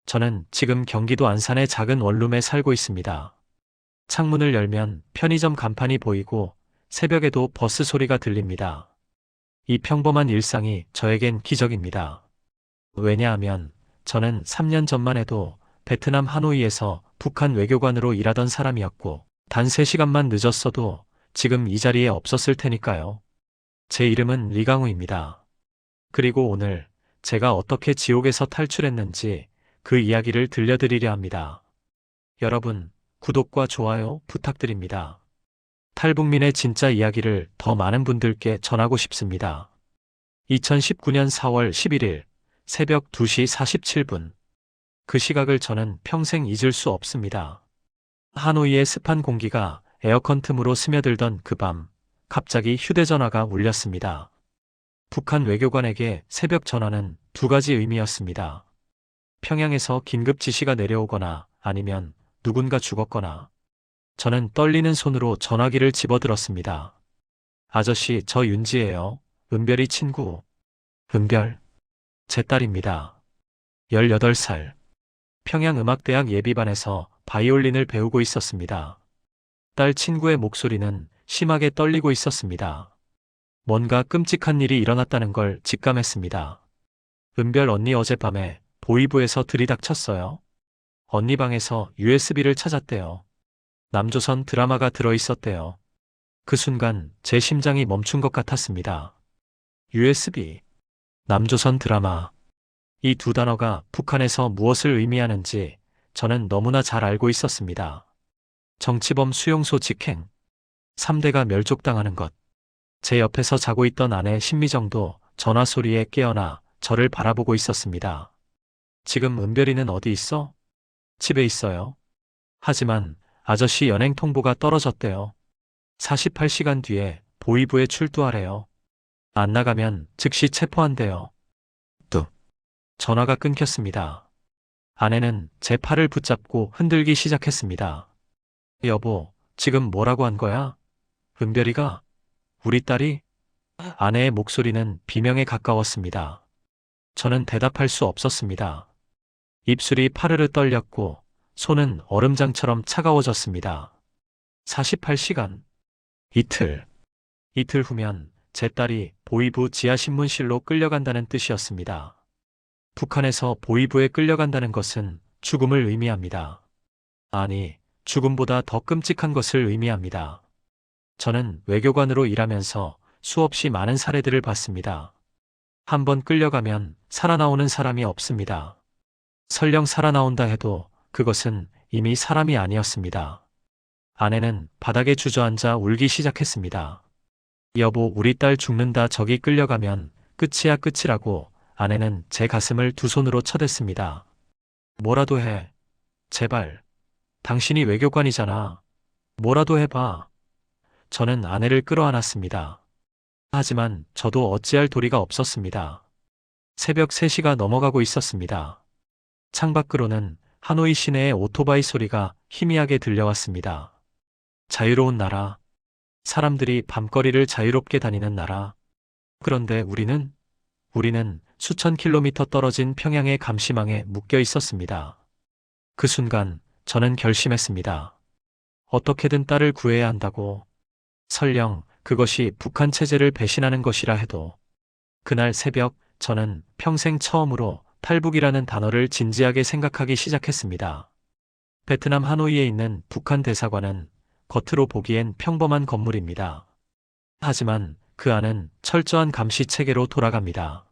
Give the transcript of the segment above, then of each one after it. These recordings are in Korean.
저는 지금 경기도 안산의 작은 원룸에 살고 있습니다. 창문을 열면 편의점 간판이 보이고 새벽에도 버스 소리가 들립니다. 이 평범한 일상이 저에겐 기적입니다. 왜냐하면 저는 3년 전만 해도 베트남 하노이에서 북한 외교관으로 일하던 사람이었고 단 3시간만 늦었어도 지금 이 자리에 없었을 테니까요. 제 이름은 리강우입니다. 그리고 오늘 제가 어떻게 지옥에서 탈출했는지 그 이야기를 들려드리려 합니다. 여러분, 구독과 좋아요 부탁드립니다. 탈북민의 진짜 이야기를 더 많은 분들께 전하고 싶습니다. 2019년 4월 11일 새벽 2시 47분. 그 시각을 저는 평생 잊을 수 없습니다. 하노이의 습한 공기가 에어컨 틈으로 스며들던 그 밤, 갑자기 휴대전화가 울렸습니다. 북한 외교관에게 새벽 전화는 두 가지 의미였습니다. 평양에서 긴급 지시가 내려오거나 아니면 누군가 죽었거나. 저는 떨리는 손으로 전화기를 집어들었습니다. 아저씨, 저 윤지예요. 은별이 친구. 은별. 제 딸입니다. 18살. 평양음악대학 예비반에서 바이올린을 배우고 있었습니다. 딸 친구의 목소리는 심하게 떨리고 있었습니다. 뭔가 끔찍한 일이 일어났다는 걸 직감했습니다. 은별 언니 어젯밤에 보이부에서 들이닥쳤어요. 언니 방에서 USB를 찾았대요. 남조선 드라마가 들어있었대요. 그 순간 제 심장이 멈춘 것 같았습니다. USB, 남조선 드라마. 이 두 단어가 북한에서 무엇을 의미하는지 저는 너무나 잘 알고 있었습니다. 정치범 수용소 직행, 3대가 멸족당하는 것. 제 옆에서 자고 있던 아내 신미정도 전화 소리에 깨어나 저를 바라보고 있었습니다. 지금 은별이는 어디 있어? 집에 있어요. 하지만 아저씨 연행 통보가 떨어졌대요. 48시간 뒤에 보이부에 출두하래요. 안 나가면 즉시 체포한대요. 뚝. 전화가 끊겼습니다. 아내는 제 팔을 붙잡고 흔들기 시작했습니다. 여보, 지금 뭐라고 한 거야? 은별이가? 우리 딸이? 아내의 목소리는 비명에 가까웠습니다. 저는 대답할 수 없었습니다. 입술이 파르르 떨렸고 손은 얼음장처럼 차가워졌습니다. 48시간. 이틀. 이틀 후면 제 딸이 보이부 지하신문실로 끌려간다는 뜻이었습니다. 북한에서 보이부에 끌려간다는 것은 죽음을 의미합니다. 아니, 죽음보다 더 끔찍한 것을 의미합니다. 저는 외교관으로 일하면서 수없이 많은 사례들을 봤습니다. 한 번 끌려가면 살아나오는 사람이 없습니다. 설령 살아나온다 해도 그것은 이미 사람이 아니었습니다. 아내는 바닥에 주저앉아 울기 시작했습니다. 여보, 우리 딸 죽는다. 저기 끌려가면 끝이야, 끝이라고. 아내는 제 가슴을 두 손으로 쳐댔습니다. 뭐라도 해. 제발. 당신이 외교관이잖아. 뭐라도 해봐. 저는 아내를 끌어안았습니다. 하지만 저도 어찌할 도리가 없었습니다. 새벽 3시가 넘어가고 있었습니다. 창밖으로는 하노이 시내의 오토바이 소리가 희미하게 들려왔습니다. 자유로운 나라. 사람들이 밤거리를 자유롭게 다니는 나라. 그런데 우리는 수천 킬로미터 떨어진 평양의 감시망에 묶여 있었습니다. 그 순간 저는 결심했습니다. 어떻게든 딸을 구해야 한다고. 설령 그것이 북한 체제를 배신하는 것이라 해도. 그날 새벽 저는 평생 처음으로 탈북이라는 단어를 진지하게 생각하기 시작했습니다. 베트남 하노이에 있는 북한 대사관은 겉으로 보기엔 평범한 건물입니다. 하지만 그 안은 철저한 감시 체계로 돌아갑니다.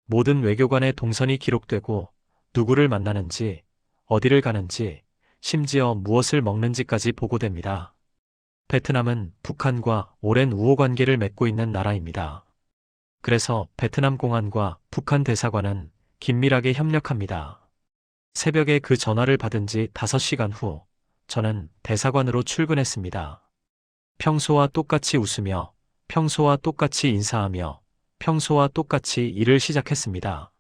모든 외교관의 동선이 기록되고 누구를 만나는지, 어디를 가는지, 심지어 무엇을 먹는지까지 보고됩니다. 베트남은 북한과 오랜 우호 관계를 맺고 있는 나라입니다. 그래서 베트남 공안과 북한 대사관은 긴밀하게 협력합니다. 새벽에 그 전화를 받은 지 5시간 후, 저는 대사관으로 출근했습니다. 평소와 똑같이 웃으며, 평소와 똑같이 인사하며, 평소와 똑같이 일을 시작했습니다.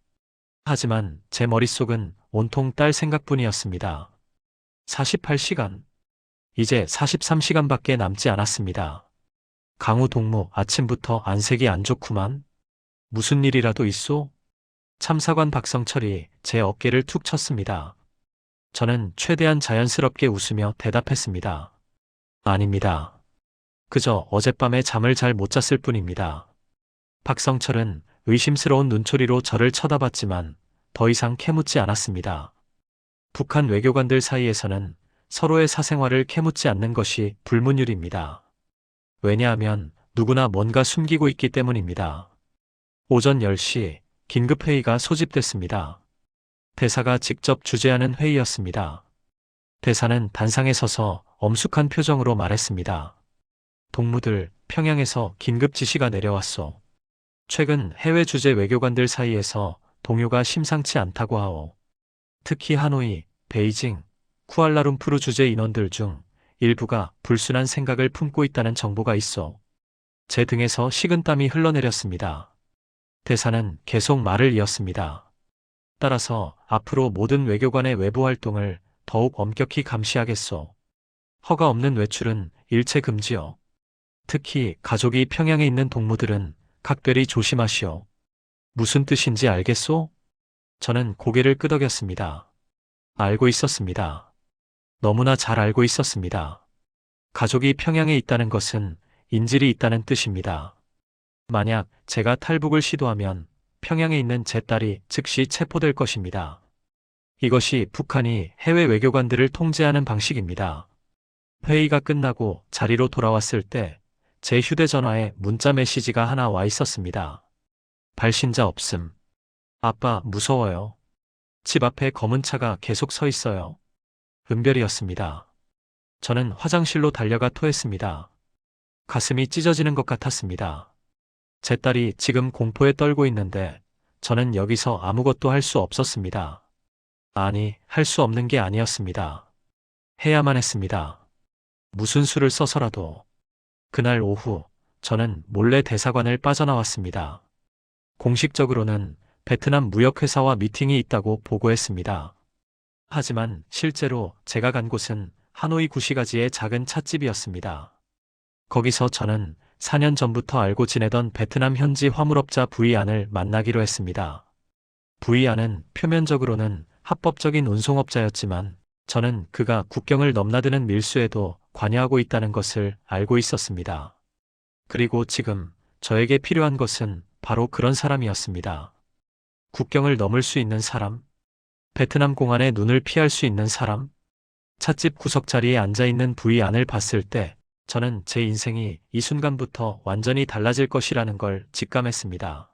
하지만 제 머릿속은 온통 딸 생각뿐이었습니다. 48시간. 이제 43시간밖에 남지 않았습니다. 강우 동무, 아침부터 안색이 안 좋구만. 무슨 일이라도 있소? 참사관 박성철이 제 어깨를 툭 쳤습니다. 저는 최대한 자연스럽게 웃으며 대답했습니다. 아닙니다. 그저 어젯밤에 잠을 잘 못 잤을 뿐입니다. 박성철은 의심스러운 눈초리로 저를 쳐다봤지만 더 이상 캐묻지 않았습니다. 북한 외교관들 사이에서는 서로의 사생활을 캐묻지 않는 것이 불문율입니다. 왜냐하면 누구나 뭔가 숨기고 있기 때문입니다. 오전 10시 긴급회의가 소집됐습니다. 대사가 직접 주재하는 회의였습니다. 대사는 단상에 서서 엄숙한 표정으로 말했습니다. 동무들, 평양에서 긴급 지시가 내려왔소. 최근 해외 주재 외교관들 사이에서 동요가 심상치 않다고 하오. 특히 하노이, 베이징, 쿠알라룸푸르 주재 인원들 중 일부가 불순한 생각을 품고 있다는 정보가 있어. 제 등에서 식은땀이 흘러내렸습니다. 대사는 계속 말을 이었습니다. 따라서 앞으로 모든 외교관의 외부 활동을 더욱 엄격히 감시하겠소. 허가 없는 외출은 일체 금지요. 특히 가족이 평양에 있는 동무들은 각별히 조심하시오. 무슨 뜻인지 알겠소? 저는 고개를 끄덕였습니다. 알고 있었습니다. 너무나 잘 알고 있었습니다. 가족이 평양에 있다는 것은 인질이 있다는 뜻입니다. 만약 제가 탈북을 시도하면 평양에 있는 제 딸이 즉시 체포될 것입니다. 이것이 북한이 해외 외교관들을 통제하는 방식입니다. 회의가 끝나고 자리로 돌아왔을 때 제 휴대전화에 문자 메시지가 하나 와 있었습니다. 발신자 없음. 아빠, 무서워요. 집 앞에 검은 차가 계속 서 있어요. 은별이었습니다. 저는 화장실로 달려가 토했습니다. 가슴이 찢어지는 것 같았습니다. 제 딸이 지금 공포에 떨고 있는데 저는 여기서 아무것도 할 수 없었습니다. 아니, 할 수 없는 게 아니었습니다. 해야만 했습니다. 무슨 수를 써서라도. 그날 오후 저는 몰래 대사관을 빠져나왔습니다. 공식적으로는 베트남 무역회사와 미팅이 있다고 보고했습니다. 하지만 실제로 제가 간 곳은 하노이 구시가지의 작은 찻집이었습니다. 거기서 저는 4년 전부터 알고 지내던 베트남 현지 화물업자 부이안을 만나기로 했습니다. 부이안은 표면적으로는 합법적인 운송업자였지만 저는 그가 국경을 넘나드는 밀수에도 관여하고 있다는 것을 알고 있었습니다. 그리고 지금 저에게 필요한 것은 바로 그런 사람이었습니다. 국경을 넘을 수 있는 사람, 베트남 공안의 눈을 피할 수 있는 사람, 찻집 구석자리에 앉아있는 부이안을 봤을 때 저는 제 인생이 이 순간부터 완전히 달라질 것이라는 걸 직감했습니다.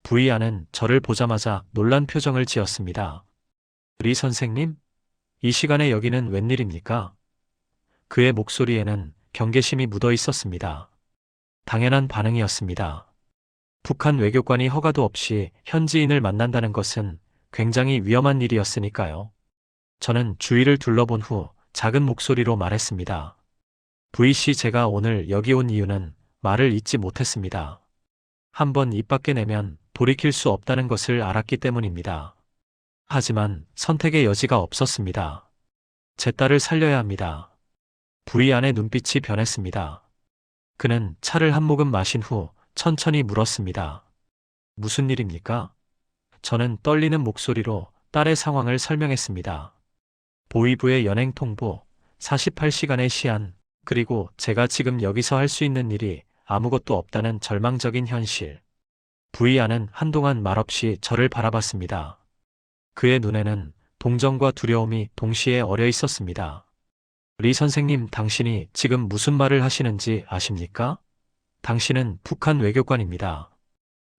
부이안은 저를 보자마자 놀란 표정을 지었습니다. 리 선생님? 이 시간에 여기는 웬일입니까? 그의 목소리에는 경계심이 묻어 있었습니다. 당연한 반응이었습니다. 북한 외교관이 허가도 없이 현지인을 만난다는 것은 굉장히 위험한 일이었으니까요. 저는 주위를 둘러본 후 작은 목소리로 말했습니다. V씨, 제가 오늘 여기 온 이유는 말을 잇지 못했습니다. 한번 입 밖에 내면 돌이킬 수 없다는 것을 알았기 때문입니다. 하지만 선택의 여지가 없었습니다. 제 딸을 살려야 합니다. 부이안의 눈빛이 변했습니다. 그는 차를 한 모금 마신 후 천천히 물었습니다. 무슨 일입니까? 저는 떨리는 목소리로 딸의 상황을 설명했습니다. 보위부의 연행 통보, 48시간의 시한, 그리고 제가 지금 여기서 할 수 있는 일이 아무것도 없다는 절망적인 현실. 부이안은 한동안 말없이 저를 바라봤습니다. 그의 눈에는 동정과 두려움이 동시에 어려 있었습니다. 리 선생님, 당신이 지금 무슨 말을 하시는지 아십니까? 당신은 북한 외교관입니다.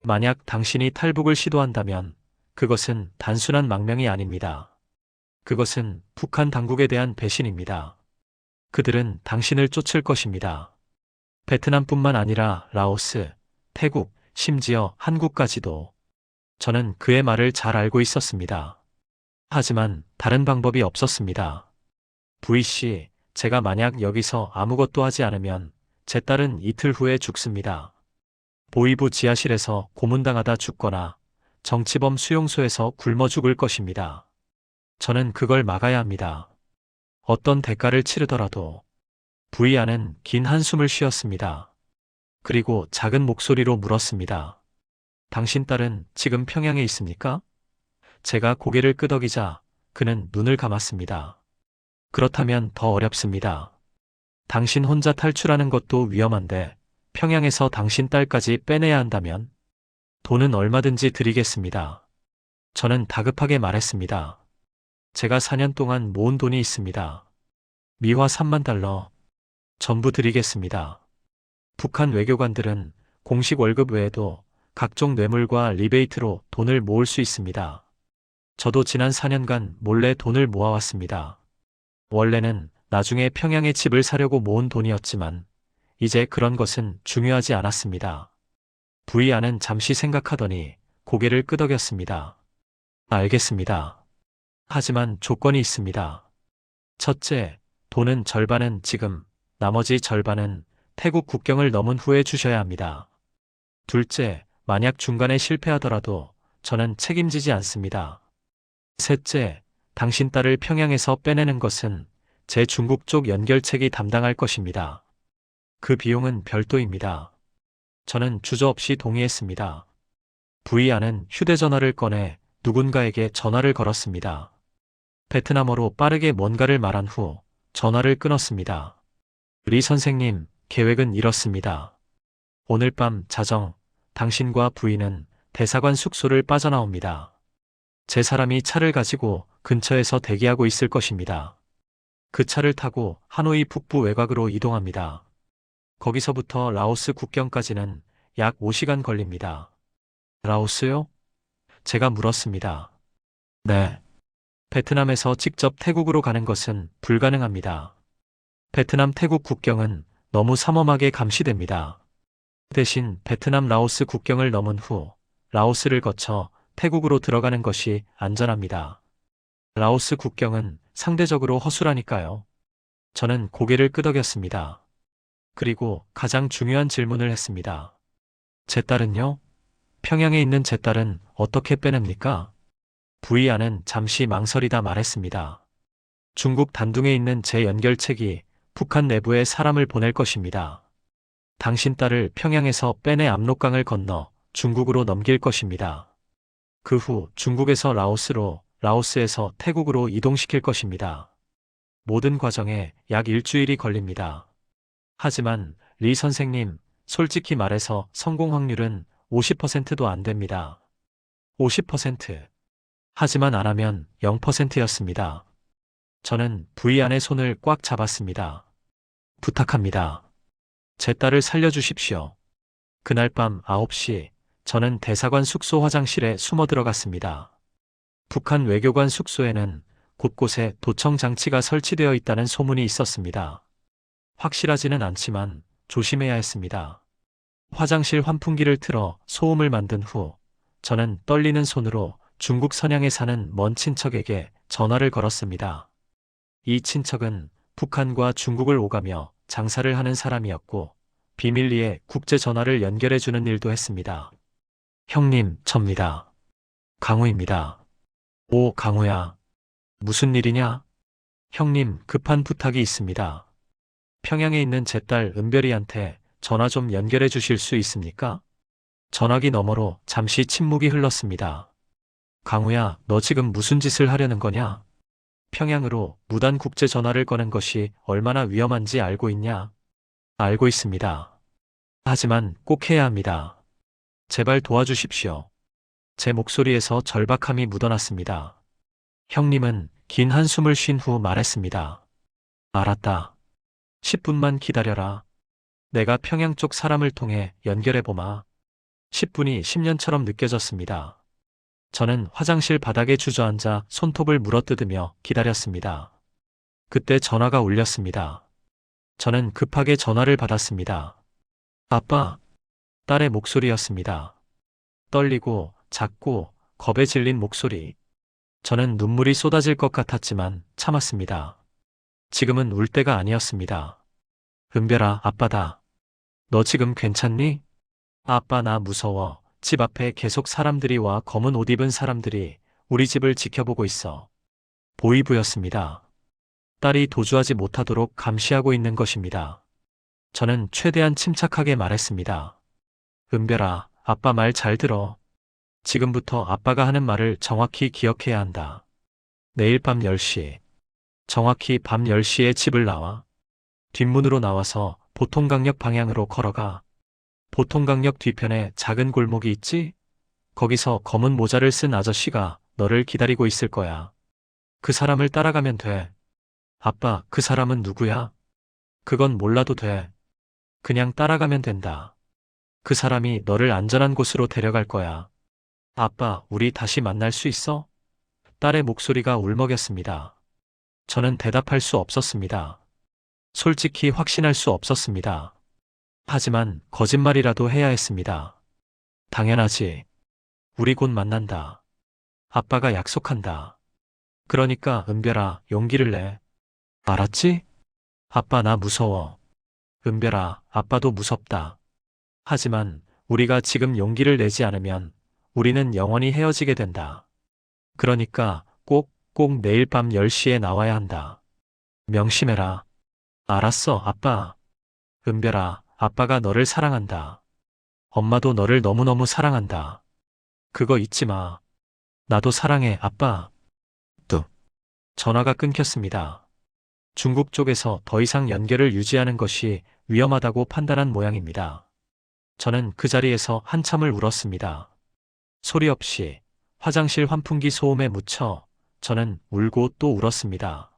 만약 당신이 탈북을 시도한다면 그것은 단순한 망명이 아닙니다. 그것은 북한 당국에 대한 배신입니다. 그들은 당신을 쫓을 것입니다. 베트남뿐만 아니라 라오스, 태국, 심지어 한국까지도. 저는 그의 말을 잘 알고 있었습니다. 하지만 다른 방법이 없었습니다. V씨, 제가 만약 여기서 아무것도 하지 않으면 제 딸은 이틀 후에 죽습니다. 보위부 지하실에서 고문당하다 죽거나 정치범 수용소에서 굶어 죽을 것입니다. 저는 그걸 막아야 합니다. 어떤 대가를 치르더라도. 부이안은 긴 한숨을 쉬었습니다. 그리고 작은 목소리로 물었습니다. 당신 딸은 지금 평양에 있습니까? 제가 고개를 끄덕이자 그는 눈을 감았습니다. 그렇다면 더 어렵습니다. 당신 혼자 탈출하는 것도 위험한데 평양에서 당신 딸까지 빼내야 한다면 돈은 얼마든지 드리겠습니다. 저는 다급하게 말했습니다. 제가 4년 동안 모은 돈이 있습니다. 미화 3만 달러. 전부 드리겠습니다. 북한 외교관들은 공식 월급 외에도 각종 뇌물과 리베이트로 돈을 모을 수 있습니다. 저도 지난 4년간 몰래 돈을 모아왔습니다. 원래는 나중에 평양에 집을 사려고 모은 돈이었지만 이제 그런 것은 중요하지 않았습니다. 부이아는 잠시 생각하더니 고개를 끄덕였습니다. 알겠습니다. 하지만 조건이 있습니다. 첫째, 돈은 절반은 지금, 나머지 절반은 태국 국경을 넘은 후에 주셔야 합니다. 둘째, 만약 중간에 실패하더라도 저는 책임지지 않습니다. 셋째, 당신 딸을 평양에서 빼내는 것은 제 중국 쪽 연결책이 담당할 것입니다. 그 비용은 별도입니다. 저는 주저없이 동의했습니다. 부이아는 휴대전화를 꺼내 누군가에게 전화를 걸었습니다. 베트남어로 빠르게 뭔가를 말한 후 전화를 끊었습니다. 리 선생님, 계획은 이렇습니다. 오늘 밤 자정, 당신과 부인은 대사관 숙소를 빠져나옵니다. 제 사람이 차를 가지고 근처에서 대기하고 있을 것입니다. 그 차를 타고 하노이 북부 외곽으로 이동합니다. 거기서부터 라오스 국경까지는 약 5시간 걸립니다. 라오스요? 제가 물었습니다. 네. 베트남에서 직접 태국으로 가는 것은 불가능합니다. 베트남 태국 국경은 너무 삼엄하게 감시됩니다. 대신 베트남 라오스 국경을 넘은 후 라오스를 거쳐 태국으로 들어가는 것이 안전합니다. 라오스 국경은 상대적으로 허술하니까요. 저는 고개를 끄덕였습니다. 그리고 가장 중요한 질문을 했습니다. 제 딸은요? 평양에 있는 제 딸은 어떻게 빼냅니까? 부이아는 잠시 망설이다 말했습니다. 중국 단둥에 있는 제 연결책이 북한 내부에 사람을 보낼 것입니다. 당신 딸을 평양에서 빼내 압록강을 건너 중국으로 넘길 것입니다. 그 후 중국에서 라오스로, 라오스에서 태국으로 이동시킬 것입니다. 모든 과정에 약 일주일이 걸립니다. 하지만 리 선생님, 솔직히 말해서 성공 확률은 50%도 안 됩니다. 50%. 하지만 안 하면 0%였습니다. 저는 부이안의 손을 꽉 잡았습니다. 부탁합니다. 제 딸을 살려주십시오. 그날 밤 9시, 저는 대사관 숙소 화장실에 숨어 들어갔습니다. 북한 외교관 숙소에는 곳곳에 도청 장치가 설치되어 있다는 소문이 있었습니다. 확실하지는 않지만 조심해야 했습니다. 화장실 환풍기를 틀어 소음을 만든 후 저는 떨리는 손으로 중국 선양에 사는 먼 친척에게 전화를 걸었습니다. 이 친척은 북한과 중국을 오가며 장사를 하는 사람이었고 비밀리에 국제 전화를 연결해 주는 일도 했습니다. 형님, 접니다. 강우입니다. 오, 강우야. 무슨 일이냐? 형님, 급한 부탁이 있습니다. 평양에 있는 제 딸 은별이한테 전화 좀 연결해 주실 수 있습니까? 전화기 너머로 잠시 침묵이 흘렀습니다. 강우야, 너 지금 무슨 짓을 하려는 거냐? 평양으로 무단 국제 전화를 거는 것이 얼마나 위험한지 알고 있냐? 알고 있습니다. 하지만 꼭 해야 합니다. 제발 도와주십시오. 제 목소리에서 절박함이 묻어났습니다. 형님은 긴 한숨을 쉰 후 말했습니다. 알았다. 10분만 기다려라. 내가 평양 쪽 사람을 통해 연결해보마. 10분이 10년처럼 느껴졌습니다. 저는 화장실 바닥에 주저앉아 손톱을 물어뜯으며 기다렸습니다. 그때 전화가 울렸습니다. 저는 급하게 전화를 받았습니다. 아빠, 딸의 목소리였습니다. 떨리고 작고 겁에 질린 목소리. 저는 눈물이 쏟아질 것 같았지만 참았습니다. 지금은 울 때가 아니었습니다. 은별아, 아빠다. 너 지금 괜찮니? 아빠, 나 무서워. 집 앞에 계속 사람들이 와 검은 옷 입은 사람들이 우리 집을 지켜보고 있어. 보이부였습니다. 딸이 도주하지 못하도록 감시하고 있는 것입니다. 저는 최대한 침착하게 말했습니다. 은별아, 아빠 말 잘 들어. 지금부터 아빠가 하는 말을 정확히 기억해야 한다. 내일 밤 10시. 정확히 밤 10시에 집을 나와. 뒷문으로 나와서 보통강역 방향으로 걸어가. 보통강역 뒤편에 작은 골목이 있지? 거기서 검은 모자를 쓴 아저씨가 너를 기다리고 있을 거야. 그 사람을 따라가면 돼. 아빠, 그 사람은 누구야? 그건 몰라도 돼. 그냥 따라가면 된다. 그 사람이 너를 안전한 곳으로 데려갈 거야. 아빠, 우리 다시 만날 수 있어? 딸의 목소리가 울먹였습니다. 저는 대답할 수 없었습니다. 솔직히 확신할 수 없었습니다. 하지만 거짓말이라도 해야 했습니다. 당연하지. 우리 곧 만난다. 아빠가 약속한다. 그러니까 은별아, 용기를 내. 알았지? 아빠 나 무서워. 은별아, 아빠도 무섭다. 하지만 우리가 지금 용기를 내지 않으면 우리는 영원히 헤어지게 된다. 그러니까 꼭 내일 밤 10시에 나와야 한다. 명심해라. 알았어, 아빠. 은별아, 아빠가 너를 사랑한다. 엄마도 너를 너무너무 사랑한다. 그거 잊지 마. 나도 사랑해, 아빠. 뚝. 전화가 끊겼습니다. 중국 쪽에서 더 이상 연결을 유지하는 것이 위험하다고 판단한 모양입니다. 저는 그 자리에서 한참을 울었습니다. 소리 없이 화장실 환풍기 소음에 묻혀 저는 울고 또 울었습니다.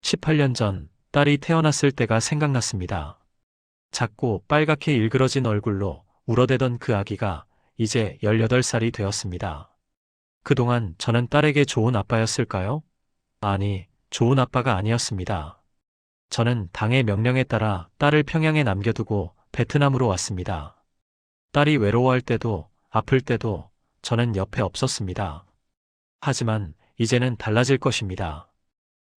18년 전 딸이 태어났을 때가 생각났습니다. 작고 빨갛게 일그러진 얼굴로 울어대던 그 아기가 이제 18살이 되었습니다. 그동안 저는 딸에게 좋은 아빠였을까요? 아니, 좋은 아빠가 아니었습니다. 저는 당의 명령에 따라 딸을 평양에 남겨두고 베트남으로 왔습니다. 딸이 외로워할 때도 아플 때도 저는 옆에 없었습니다. 하지만 이제는 달라질 것입니다.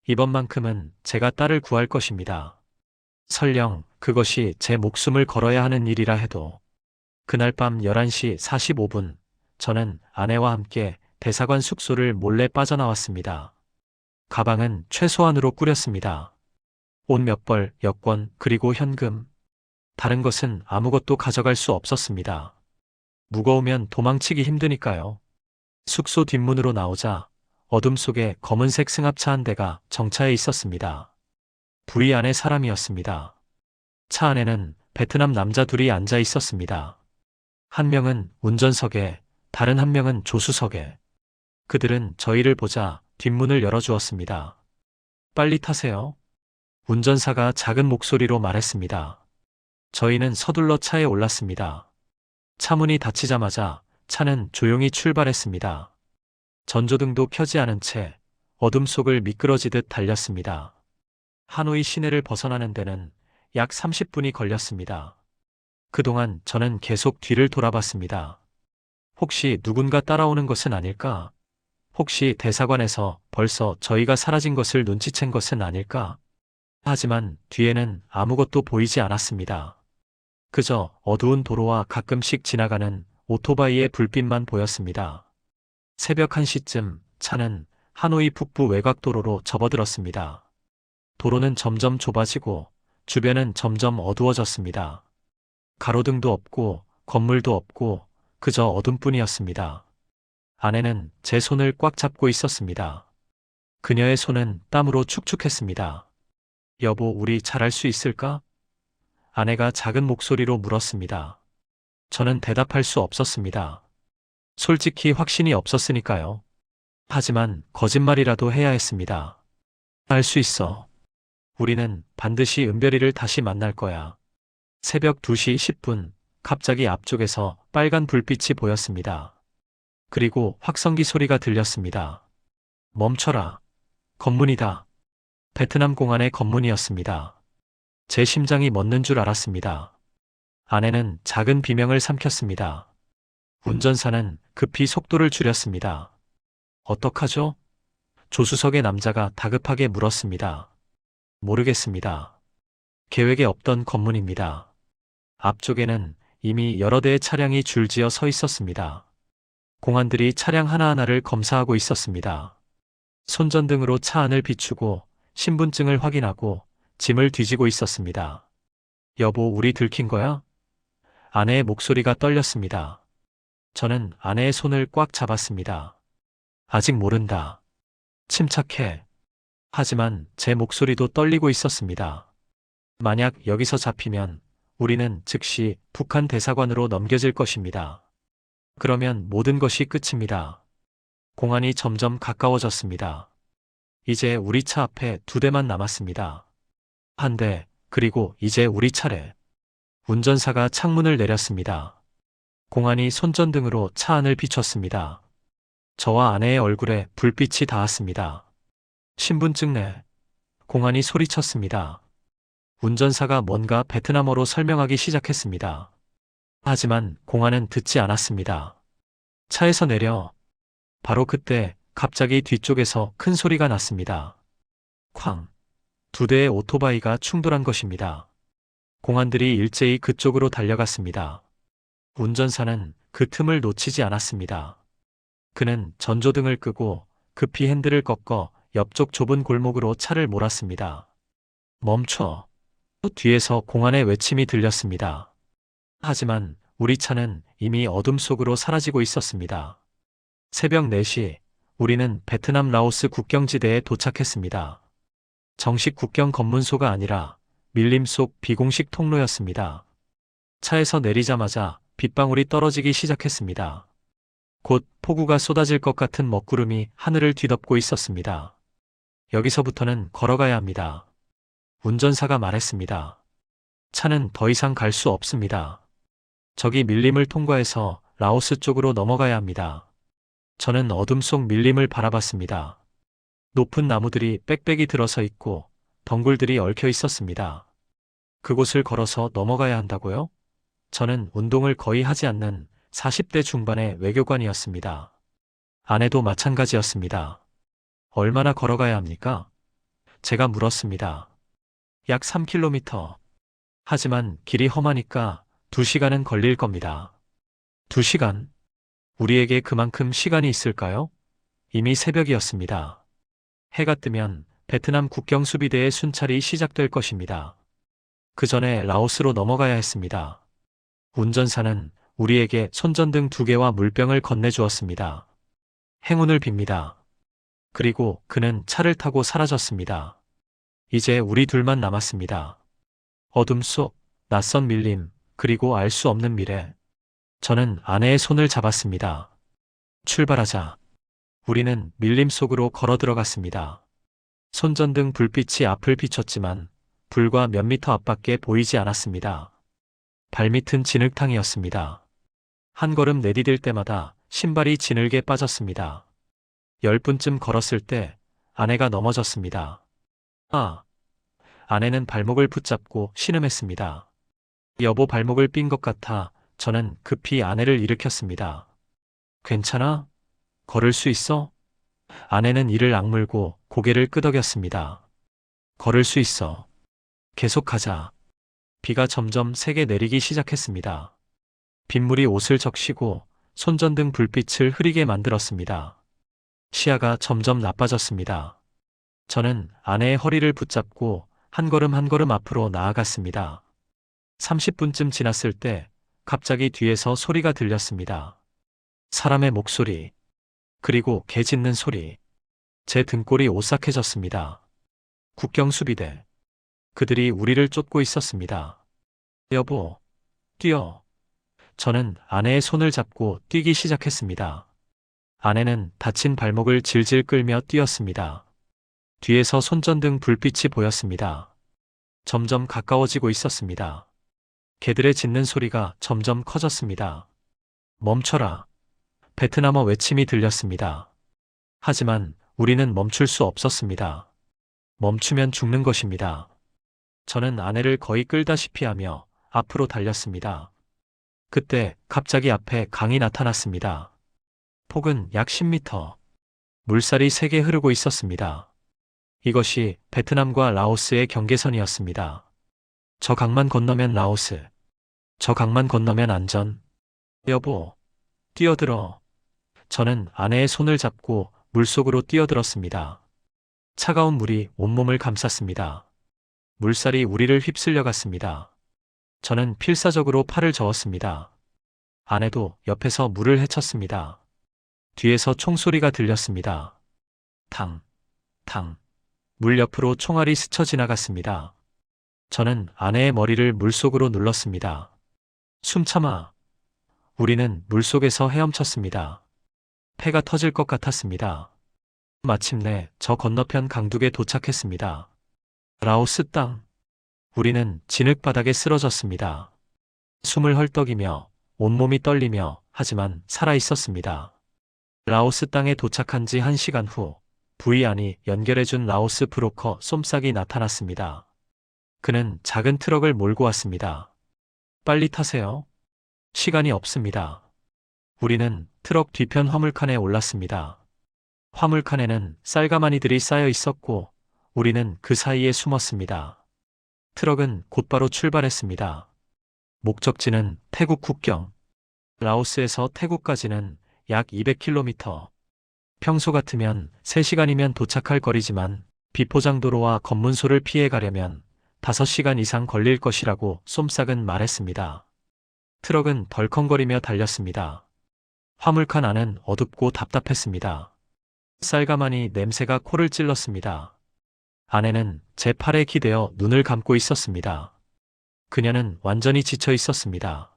이번만큼은 제가 딸을 구할 것입니다. 설령 그것이 제 목숨을 걸어야 하는 일이라 해도. 그날 밤 11시 45분, 저는 아내와 함께 대사관 숙소를 몰래 빠져나왔습니다. 가방은 최소한으로 꾸렸습니다. 옷 몇 벌, 여권, 그리고 현금. 다른 것은 아무것도 가져갈 수 없었습니다. 무거우면 도망치기 힘드니까요. 숙소 뒷문으로 나오자 어둠 속에 검은색 승합차 한 대가 정차해 있었습니다. 부리 안에 사람이었습니다. 차 안에는 베트남 남자 둘이 앉아 있었습니다. 한 명은 운전석에, 다른 한 명은 조수석에. 그들은 저희를 보자 뒷문을 열어주었습니다. 빨리 타세요. 운전사가 작은 목소리로 말했습니다. 저희는 서둘러 차에 올랐습니다. 차 문이 닫히자마자 차는 조용히 출발했습니다. 전조등도 켜지 않은 채 어둠 속을 미끄러지듯 달렸습니다. 하노이 시내를 벗어나는 데는 약 30분이 걸렸습니다. 그동안 저는 계속 뒤를 돌아봤습니다. 혹시 누군가 따라오는 것은 아닐까? 혹시 대사관에서 벌써 저희가 사라진 것을 눈치챈 것은 아닐까? 하지만 뒤에는 아무것도 보이지 않았습니다. 그저 어두운 도로와 가끔씩 지나가는 오토바이의 불빛만 보였습니다. 새벽 1시쯤 차는 하노이 북부 외곽도로로 접어들었습니다. 도로는 점점 좁아지고 주변은 점점 어두워졌습니다. 가로등도 없고 건물도 없고 그저 어둠뿐이었습니다. 아내는 제 손을 꽉 잡고 있었습니다. 그녀의 손은 땀으로 축축했습니다. 여보, 우리 잘할 수 있을까? 아내가 작은 목소리로 물었습니다. 저는 대답할 수 없었습니다. 솔직히 확신이 없었으니까요. 하지만 거짓말이라도 해야 했습니다. 할 수 있어. 우리는 반드시 은별이를 다시 만날 거야. 새벽 2시 10분, 갑자기 앞쪽에서 빨간 불빛이 보였습니다. 그리고 확성기 소리가 들렸습니다. 멈춰라. 검문이다. 베트남 공안의 검문이었습니다. 제 심장이 멎는 줄 알았습니다. 아내는 작은 비명을 삼켰습니다. 운전사는 급히 속도를 줄였습니다. 어떡하죠? 조수석의 남자가 다급하게 물었습니다. 모르겠습니다. 계획에 없던 검문입니다. 앞쪽에는 이미 여러 대의 차량이 줄지어 서 있었습니다. 공안들이 차량 하나하나를 검사하고 있었습니다. 손전등으로 차 안을 비추고 신분증을 확인하고 짐을 뒤지고 있었습니다. 여보, 우리 들킨 거야? 아내의 목소리가 떨렸습니다. 저는 아내의 손을 꽉 잡았습니다. 아직 모른다. 침착해. 하지만 제 목소리도 떨리고 있었습니다. 만약 여기서 잡히면 우리는 즉시 북한 대사관으로 넘겨질 것입니다. 그러면 모든 것이 끝입니다. 공안이 점점 가까워졌습니다. 이제 우리 차 앞에 2대만 남았습니다. 한 대, 그리고 이제 우리 차례. 운전사가 창문을 내렸습니다. 공안이 손전등으로 차 안을 비췄습니다. 저와 아내의 얼굴에 불빛이 닿았습니다. 신분증 내. 공안이 소리쳤습니다. 운전사가 뭔가 베트남어로 설명하기 시작했습니다. 하지만 공안은 듣지 않았습니다. 차에서 내려. 바로 그때 갑자기 뒤쪽에서 큰 소리가 났습니다. 쾅. 2대의 오토바이가 충돌한 것입니다. 공안들이 일제히 그쪽으로 달려갔습니다. 운전사는 그 틈을 놓치지 않았습니다. 그는 전조등을 끄고 급히 핸들을 꺾어 옆쪽 좁은 골목으로 차를 몰았습니다. 멈춰. 뒤에서 공안의 외침이 들렸습니다. 하지만 우리 차는 이미 어둠 속으로 사라지고 있었습니다. 새벽 4시, 우리는 베트남 라오스 국경지대에 도착했습니다. 정식 국경 검문소가 아니라 밀림 속 비공식 통로였습니다. 차에서 내리자마자 빗방울이 떨어지기 시작했습니다. 곧 폭우가 쏟아질 것 같은 먹구름이 하늘을 뒤덮고 있었습니다. 여기서부터는 걸어가야 합니다. 운전사가 말했습니다. 차는 더 이상 갈 수 없습니다. 저기 밀림을 통과해서 라오스 쪽으로 넘어가야 합니다. 저는 어둠 속 밀림을 바라봤습니다. 높은 나무들이 빽빽이 들어서 있고 덩굴들이 얽혀 있었습니다. 그곳을 걸어서 넘어가야 한다고요? 저는 운동을 거의 하지 않는 40대 중반의 외교관이었습니다. 아내도 마찬가지였습니다. 얼마나 걸어가야 합니까? 제가 물었습니다. 약 3km. 하지만 길이 험하니까 2시간은 걸릴 겁니다. 2시간? 우리에게 그만큼 시간이 있을까요? 이미 새벽이었습니다. 해가 뜨면 베트남 국경 수비대의 순찰이 시작될 것입니다. 그 전에 라오스로 넘어가야 했습니다. 운전사는 우리에게 손전등 2개와 물병을 건네주었습니다. 행운을 빕니다. 그리고 그는 차를 타고 사라졌습니다. 이제 우리 둘만 남았습니다. 어둠 속, 낯선 밀림, 그리고 알 수 없는 미래. 저는 아내의 손을 잡았습니다. 출발하자. 우리는 밀림 속으로 걸어 들어갔습니다. 손전등 불빛이 앞을 비췄지만 불과 몇 미터 앞밖에 보이지 않았습니다. 발밑은 진흙탕이었습니다. 한 걸음 내디딜 때마다 신발이 진흙에 빠졌습니다. 10분쯤 걸었을 때 아내가 넘어졌습니다. 아내는 발목을 붙잡고 신음했습니다. 여보, 발목을 삔 것 같아. 저는 급히 아내를 일으켰습니다. 괜찮아? 걸을 수 있어? 아내는 이를 악물고 고개를 끄덕였습니다. 걸을 수 있어. 계속하자. 비가 점점 세게 내리기 시작했습니다. 빗물이 옷을 적시고 손전등 불빛을 흐리게 만들었습니다. 시야가 점점 나빠졌습니다. 저는 아내의 허리를 붙잡고 한 걸음 한 걸음 앞으로 나아갔습니다. 30분쯤 지났을 때 갑자기 뒤에서 소리가 들렸습니다. 사람의 목소리, 그리고 개 짖는 소리. 제 등골이 오싹해졌습니다. 국경 수비대. 그들이 우리를 쫓고 있었습니다. 여보, 뛰어. 저는 아내의 손을 잡고 뛰기 시작했습니다. 아내는 다친 발목을 질질 끌며 뛰었습니다. 뒤에서 손전등 불빛이 보였습니다. 점점 가까워지고 있었습니다. 개들의 짖는 소리가 점점 커졌습니다. 멈춰라. 베트남어 외침이 들렸습니다. 하지만 우리는 멈출 수 없었습니다. 멈추면 죽는 것입니다. 저는 아내를 거의 끌다시피 하며 앞으로 달렸습니다. 그때 갑자기 앞에 강이 나타났습니다. 폭은 약 10m. 물살이 세게 흐르고 있었습니다. 이것이 베트남과 라오스의 경계선이었습니다. 저 강만 건너면 라오스. 저 강만 건너면 안전. 여보, 뛰어들어. 저는 아내의 손을 잡고 물속으로 뛰어들었습니다. 차가운 물이 온몸을 감쌌습니다. 물살이 우리를 휩쓸려 갔습니다. 저는 필사적으로 팔을 저었습니다. 아내도 옆에서 물을 헤쳤습니다. 뒤에서 총소리가 들렸습니다. 탕, 탕. 물 옆으로 총알이 스쳐 지나갔습니다. 저는 아내의 머리를 물속으로 눌렀습니다. 숨 참아. 우리는 물속에서 헤엄쳤습니다. 폐가 터질 것 같았습니다. 마침내 저 건너편 강둑에 도착했습니다. 라오스 땅. 우리는 진흙바닥에 쓰러졌습니다. 숨을 헐떡이며 온몸이 떨리며 하지만 살아 있었습니다. 라오스 땅에 도착한 지 1시간 후 부이 안이 연결해준 라오스 브로커 쏨싹이 나타났습니다. 그는 작은 트럭을 몰고 왔습니다. 빨리 타세요. 시간이 없습니다. 우리는 트럭 뒤편 화물칸에 올랐습니다. 화물칸에는 쌀가마니들이 쌓여 있었고 우리는 그 사이에 숨었습니다. 트럭은 곧바로 출발했습니다. 목적지는 태국 국경. 라오스에서 태국까지는 약 200km. 평소 같으면 3시간이면 도착할 거리지만 비포장도로와 검문소를 피해 가려면 5시간 이상 걸릴 것이라고 쏨싹은 말했습니다. 트럭은 덜컹거리며 달렸습니다. 화물칸 안은 어둡고 답답했습니다. 쌀가마니 냄새가 코를 찔렀습니다. 아내는 제 팔에 기대어 눈을 감고 있었습니다. 그녀는 완전히 지쳐 있었습니다.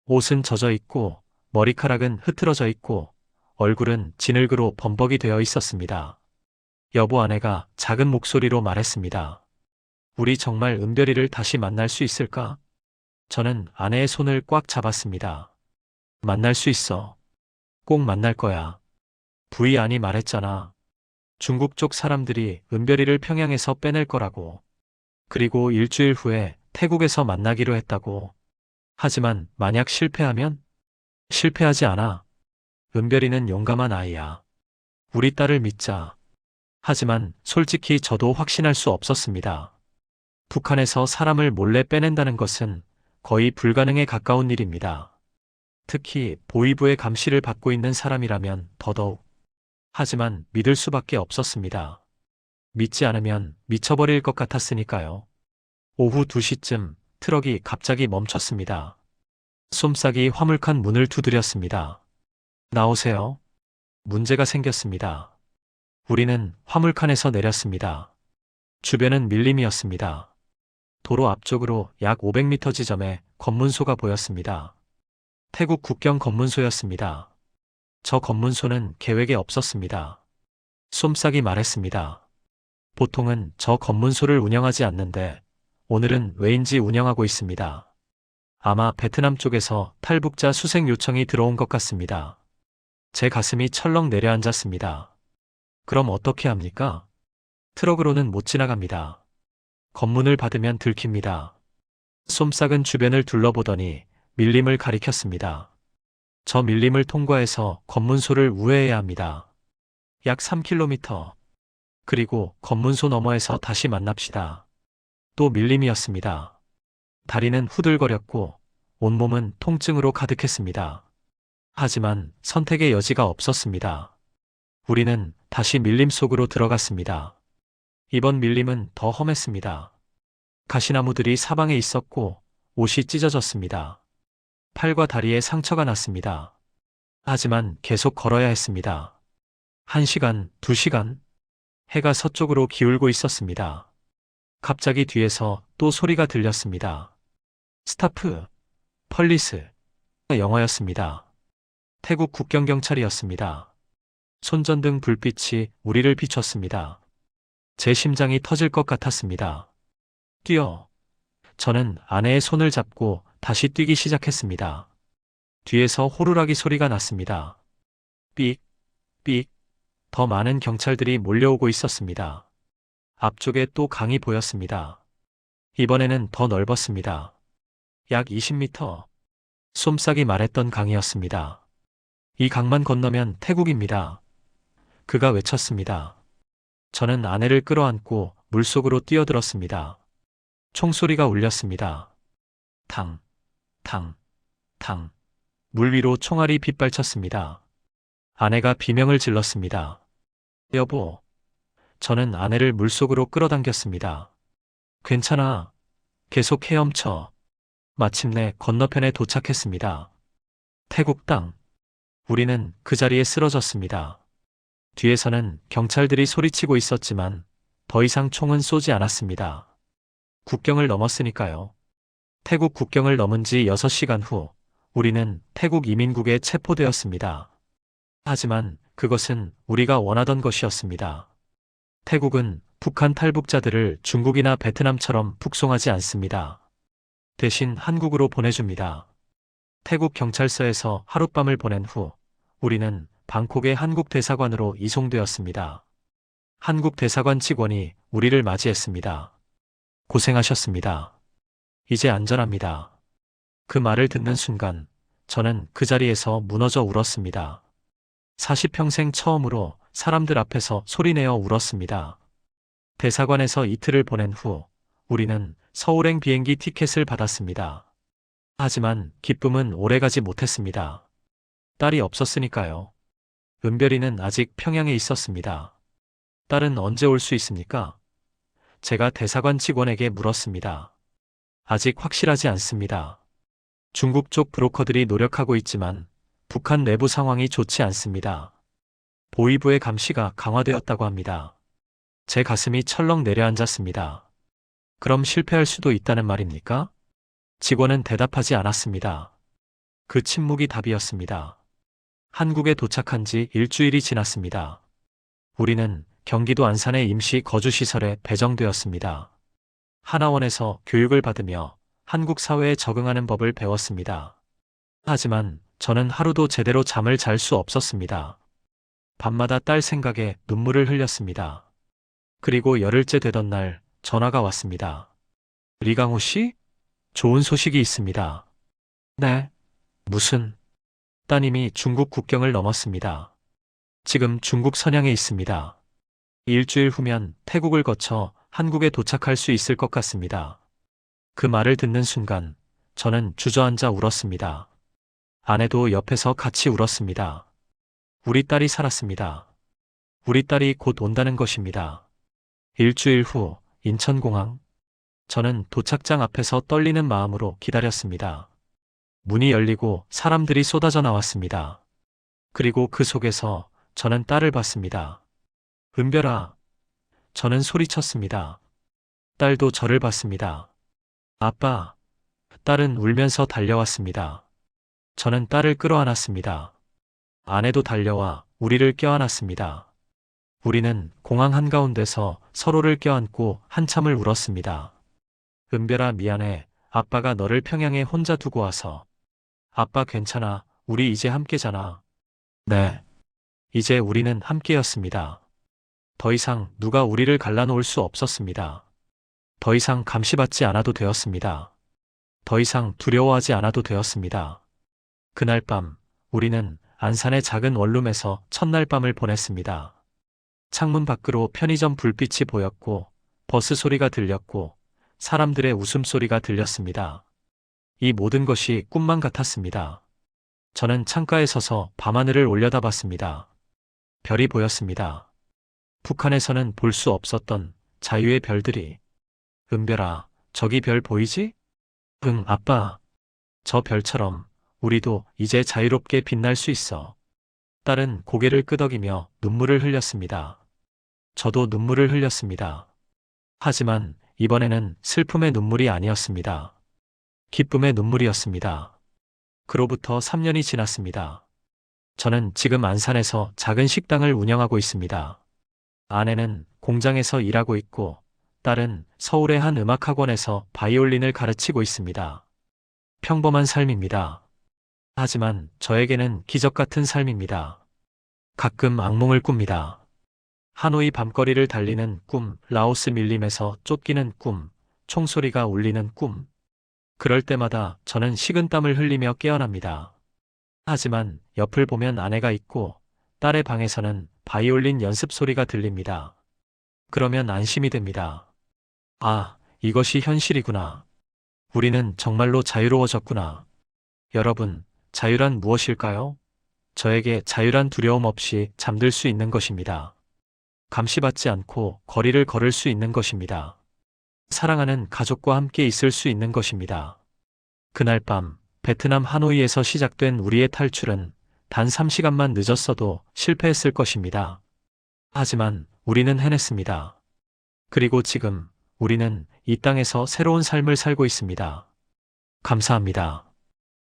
옷은 젖어 있고 머리카락은 흐트러져 있고 얼굴은 진흙으로 범벅이 되어 있었습니다. 여보, 아내가 작은 목소리로 말했습니다. 우리 정말 은별이를 다시 만날 수 있을까? 저는 아내의 손을 꽉 잡았습니다. 만날 수 있어. 꼭 만날 거야. 부이 안이 말했잖아. 중국 쪽 사람들이 은별이를 평양에서 빼낼 거라고. 그리고 일주일 후에 태국에서 만나기로 했다고. 하지만 만약 실패하면? 실패하지 않아. 은별이는 용감한 아이야. 우리 딸을 믿자. 하지만 솔직히 저도 확신할 수 없었습니다. 북한에서 사람을 몰래 빼낸다는 것은 거의 불가능에 가까운 일입니다. 특히 보위부의 감시를 받고 있는 사람이라면 더더욱. 하지만 믿을 수밖에 없었습니다. 믿지 않으면 미쳐버릴 것 같았으니까요. 오후 2시쯤 트럭이 갑자기 멈췄습니다. 쏨싹이 화물칸 문을 두드렸습니다. 나오세요. 문제가 생겼습니다. 우리는 화물칸에서 내렸습니다. 주변은 밀림이었습니다. 도로 앞쪽으로 약 500m 지점에 검문소가 보였습니다. 태국 국경 검문소였습니다. 저 검문소는 계획에 없었습니다. 쏨싹이 말했습니다. 보통은 저 검문소를 운영하지 않는데 오늘은 왜인지 운영하고 있습니다. 아마 베트남 쪽에서 탈북자 수색 요청이 들어온 것 같습니다. 제 가슴이 철렁 내려앉았습니다. 그럼 어떻게 합니까? 트럭으로는 못 지나갑니다. 검문을 받으면 들킵니다. 쏨싹은 주변을 둘러보더니 밀림을 가리켰습니다. 저 밀림을 통과해서 검문소를 우회해야 합니다. 약 3km. 그리고 검문소 너머에서 다시 만납시다. 또 밀림이었습니다. 다리는 후들거렸고 온몸은 통증으로 가득했습니다. 하지만 선택의 여지가 없었습니다. 우리는 다시 밀림 속으로 들어갔습니다. 이번 밀림은 더 험했습니다. 가시나무들이 사방에 있었고 옷이 찢어졌습니다. 팔과 다리에 상처가 났습니다. 하지만 계속 걸어야 했습니다. 1시간, 2시간. 해가 서쪽으로 기울고 있었습니다. 갑자기 뒤에서 또 소리가 들렸습니다. 스타프, 펄리스. 영어였습니다. 태국 국경경찰이었습니다. 손전등 불빛이 우리를 비췄습니다. 제 심장이 터질 것 같았습니다. 뛰어. 저는 아내의 손을 잡고 다시 뛰기 시작했습니다. 뒤에서 호루라기 소리가 났습니다. 삑, 삑. 더 많은 경찰들이 몰려오고 있었습니다. 앞쪽에 또 강이 보였습니다. 이번에는 더 넓었습니다. 약 20m. 쏨싹이 말했던 강이었습니다. 이 강만 건너면 태국입니다. 그가 외쳤습니다. 저는 아내를 끌어안고 물속으로 뛰어들었습니다. 총소리가 울렸습니다. 탕, 탕, 탕. 물 위로 총알이 빗발쳤습니다. 아내가 비명을 질렀습니다. 여보. 저는 아내를 물속으로 끌어당겼습니다. 괜찮아. 계속 헤엄쳐. 마침내 건너편에 도착했습니다. 태국 땅. 우리는 그 자리에 쓰러졌습니다. 뒤에서는 경찰들이 소리치고 있었지만 더 이상 총은 쏘지 않았습니다. 국경을 넘었으니까요. 태국 국경을 넘은 지 6시간 후 우리는 태국 이민국에 체포되었습니다. 하지만 그것은 우리가 원하던 것이었습니다. 태국은 북한 탈북자들을 중국이나 베트남처럼 북송하지 않습니다. 대신 한국으로 보내줍니다. 태국 경찰서에서 하룻밤을 보낸 후 우리는 방콕의 한국 대사관으로 이송되었습니다. 한국 대사관 직원이 우리를 맞이했습니다. 고생하셨습니다. 이제 안전합니다. 그 말을 듣는 순간 저는 그 자리에서 무너져 울었습니다. 40평생 처음으로 사람들 앞에서 소리내어 울었습니다. 대사관에서 이틀을 보낸 후 우리는 서울행 비행기 티켓을 받았습니다. 하지만 기쁨은 오래가지 못했습니다. 딸이 없었으니까요. 은별이는 아직 평양에 있었습니다. 딸은 언제 올 수 있습니까? 제가 대사관 직원에게 물었습니다. 아직 확실하지 않습니다. 중국 쪽 브로커들이 노력하고 있지만 북한 내부 상황이 좋지 않습니다. 보위부의 감시가 강화되었다고 합니다. 제 가슴이 철렁 내려앉았습니다. 그럼 실패할 수도 있다는 말입니까? 직원은 대답하지 않았습니다. 그 침묵이 답이었습니다. 한국에 도착한 지 일주일이 지났습니다. 우리는 경기도 안산의 임시 거주시설에 배정되었습니다. 하나원에서 교육을 받으며 한국 사회에 적응하는 법을 배웠습니다. 하지만 저는 하루도 제대로 잠을 잘 수 없었습니다. 밤마다 딸 생각에 눈물을 흘렸습니다. 그리고 열흘째 되던 날 전화가 왔습니다. 리강호 씨? 좋은 소식이 있습니다. 네. 무슨? 따님이 중국 국경을 넘었습니다. 지금 중국 선양에 있습니다. 일주일 후면 태국을 거쳐 한국에 도착할 수 있을 것 같습니다. 그 말을 듣는 순간 저는 주저앉아 울었습니다. 아내도 옆에서 같이 울었습니다. 우리 딸이 살았습니다. 우리 딸이 곧 온다는 것입니다. 일주일 후 인천공항. 저는 도착장 앞에서 떨리는 마음으로 기다렸습니다. 문이 열리고 사람들이 쏟아져 나왔습니다. 그리고 그 속에서 저는 딸을 봤습니다. 은별아. 저는 소리쳤습니다. 딸도 저를 봤습니다. 아빠. 딸은 울면서 달려왔습니다. 저는 딸을 끌어안았습니다. 아내도 달려와 우리를 껴안았습니다. 우리는 공항 한가운데서 서로를 껴안고 한참을 울었습니다. 은별아 미안해. 아빠가 너를 평양에 혼자 두고 와서. 아빠 괜찮아. 우리 이제 함께잖아. 네. 이제 우리는 함께였습니다. 더 이상 누가 우리를 갈라놓을 수 없었습니다. 더 이상 감시받지 않아도 되었습니다. 더 이상 두려워하지 않아도 되었습니다. 그날 밤 우리는 안산의 작은 원룸에서 첫날 밤을 보냈습니다. 창문 밖으로 편의점 불빛이 보였고 버스 소리가 들렸고 사람들의 웃음소리가 들렸습니다. 이 모든 것이 꿈만 같았습니다. 저는 창가에 서서 밤하늘을 올려다봤습니다. 별이 보였습니다. 북한에서는 볼 수 없었던 자유의 별들이. 은별아, 저기 별 보이지? 응, 아빠. 저 별처럼 우리도 이제 자유롭게 빛날 수 있어. 딸은 고개를 끄덕이며 눈물을 흘렸습니다. 저도 눈물을 흘렸습니다. 하지만 이번에는 슬픔의 눈물이 아니었습니다. 기쁨의 눈물이었습니다. 그로부터 3년이 지났습니다. 저는 지금 안산에서 작은 식당을 운영하고 있습니다. 아내는 공장에서 일하고 있고 딸은 서울의 한 음악학원에서 바이올린을 가르치고 있습니다. 평범한 삶입니다. 하지만 저에게는 기적 같은 삶입니다. 가끔 악몽을 꿉니다. 하노이 밤거리를 달리는 꿈, 라오스 밀림에서 쫓기는 꿈, 총소리가 울리는 꿈. 그럴 때마다 저는 식은땀을 흘리며 깨어납니다. 하지만 옆을 보면 아내가 있고 딸의 방에서는 바이올린 연습 소리가 들립니다. 그러면 안심이 됩니다. 아, 이것이 현실이구나. 우리는 정말로 자유로워졌구나. 여러분, 자유란 무엇일까요? 저에게 자유란 두려움 없이 잠들 수 있는 것입니다. 감시받지 않고 거리를 걸을 수 있는 것입니다. 사랑하는 가족과 함께 있을 수 있는 것입니다. 그날 밤 베트남 하노이에서 시작된 우리의 탈출은 단 3시간만 늦었어도 실패했을 것입니다. 하지만 우리는 해냈습니다. 그리고 지금 우리는 이 땅에서 새로운 삶을 살고 있습니다. 감사합니다.